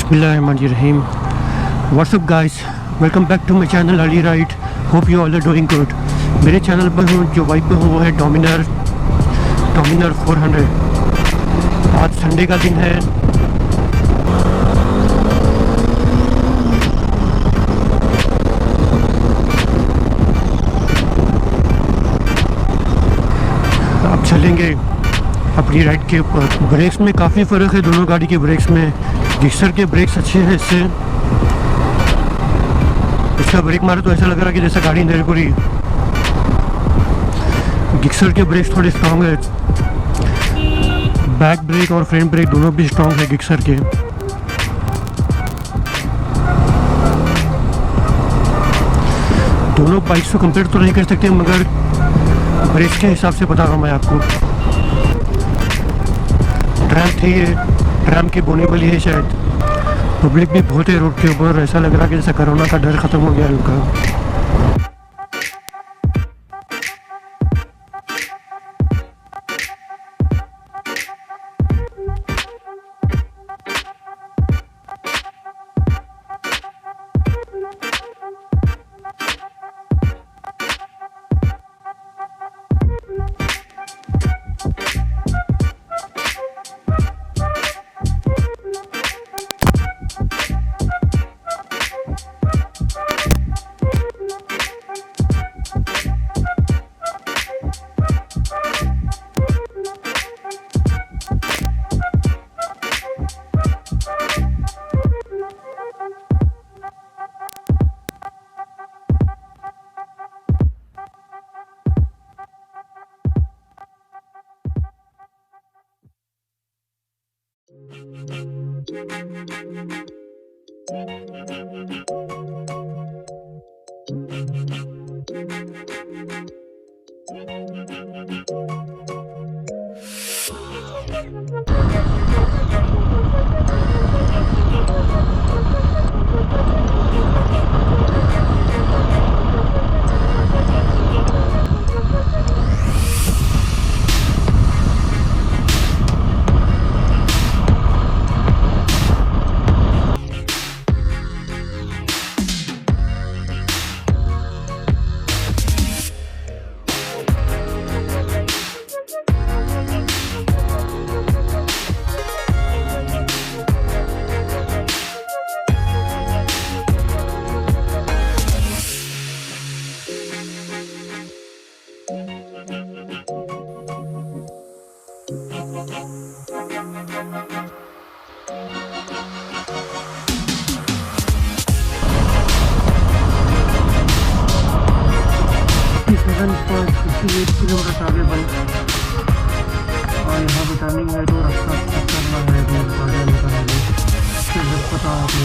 Bismillahirrahmanirrahim. What's up guys? Welcome back to my channel Ali Ride. Hope you all are doing good. मेरे channel पर हूँ जो bike पे हूँ वो है डोमिनार 400। आज संडे का दिन है। अब चलेंगे अपनी राइड के ऊपर। ब्रेक्स में काफ़ी फ़र्क है दोनों गाड़ी के ब्रेक्स में। जिक्सर के ब्रेक्स अच्छे हैं इससे। इसका ब्रेक मारे तो ऐसा लग रहा है कि जैसे गाड़ी अंधेरे को रही। जिक्सर के ब्रेक्स थोड़े स्ट्रॉन्ग है। बैक ब्रेक और फ्रंट ब्रेक दोनों भी स्ट्रॉन्ग है जिक्सर के। दोनों बाइक्स को कंपेयर तो नहीं कर सकते मगर ब्रेक्स के हिसाब से बता रहा हूँ मैं आपको। ट्रैम थी ये, ट्रैम की बोने वाली है शायद। पब्लिक भी बहुत है रोड के ऊपर। ऐसा लग रहा है कि जैसे कोरोना का डर ख़त्म हो गया है उनका। किलोमीटर आगे बाइक और यहाँ पे टर्निंग है तो रास्ता करना है तो आगे निकलेंगे। फिर पता आपको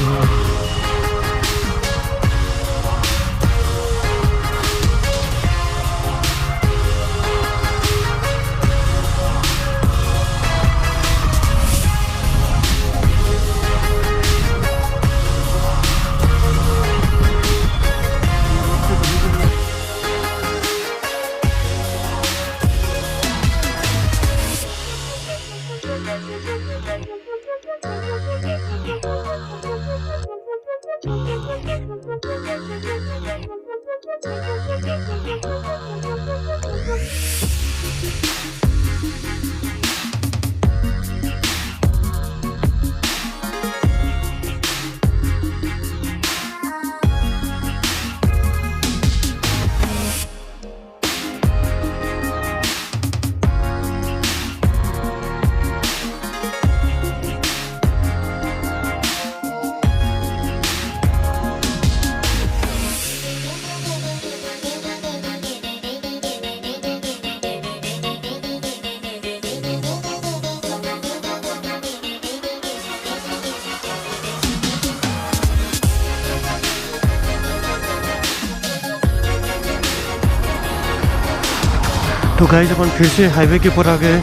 तो गाइस अपन फिर से हाईवे के ऊपर आ गए।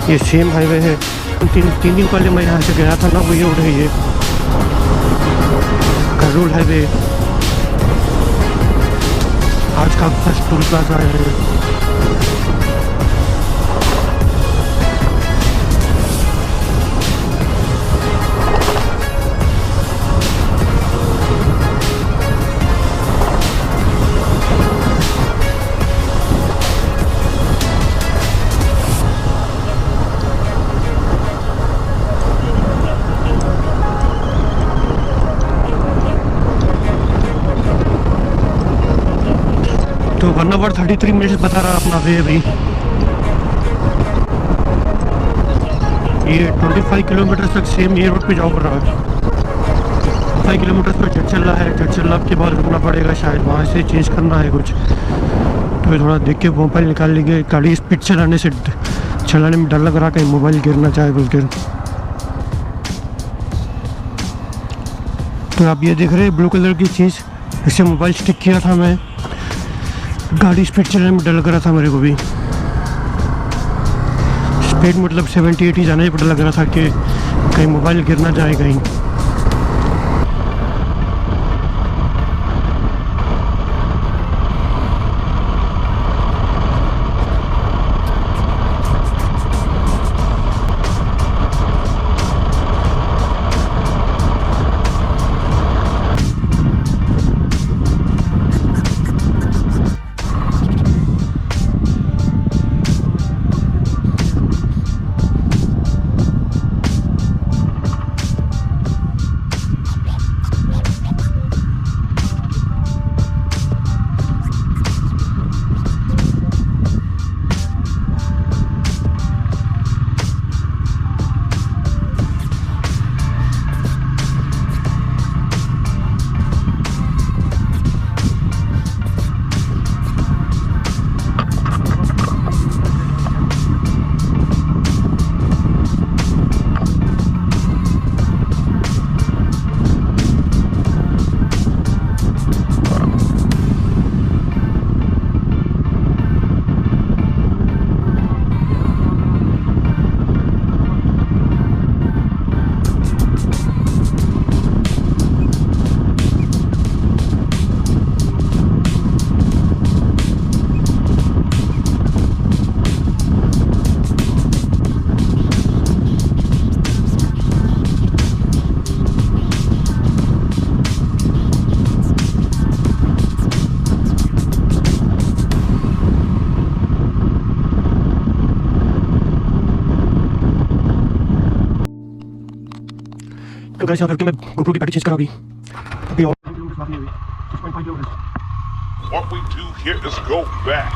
ये सेम हाईवे है। तीन दिन पहले मैं यहाँ से गया था ना, वही रोड है ये करोल हाईवे। आज का फर्स्ट टोल प्लाजा है। 1 आवर 33 मिनट्स बता रहा अपना वे अभी। ये 25 किलोमीटर तक सेम ये रोड पे जाओ पड़ रहा है। 5 किलोमीटर पर चढ़ है, चढ़ के बाद रुकना पड़ेगा शायद, वहाँ से चेंज करना है कुछ। तो थोड़ा देख के मोबाइल निकाल लेंगे। गाड़ी स्पीड चलाने में डर लग रहा कहीं मोबाइल गिरना चाहे बोलकर। तो आप ये देख रहे हैं ब्लू कलर की चीज़, इसे मोबाइल स्टिक किया था मैं। गाड़ी स्पीड चलाने में डर लग रहा था मेरे को भी। स्पीड मतलब 70-80 जाने पर डर लग रहा था कि कहीं मोबाइल गिर ना जाए कहीं। तो गाइस यहाँ करके मैं गोप्रो की बैटरी चेंज करा अभी और 6.5 kilometre. What we do here is go back.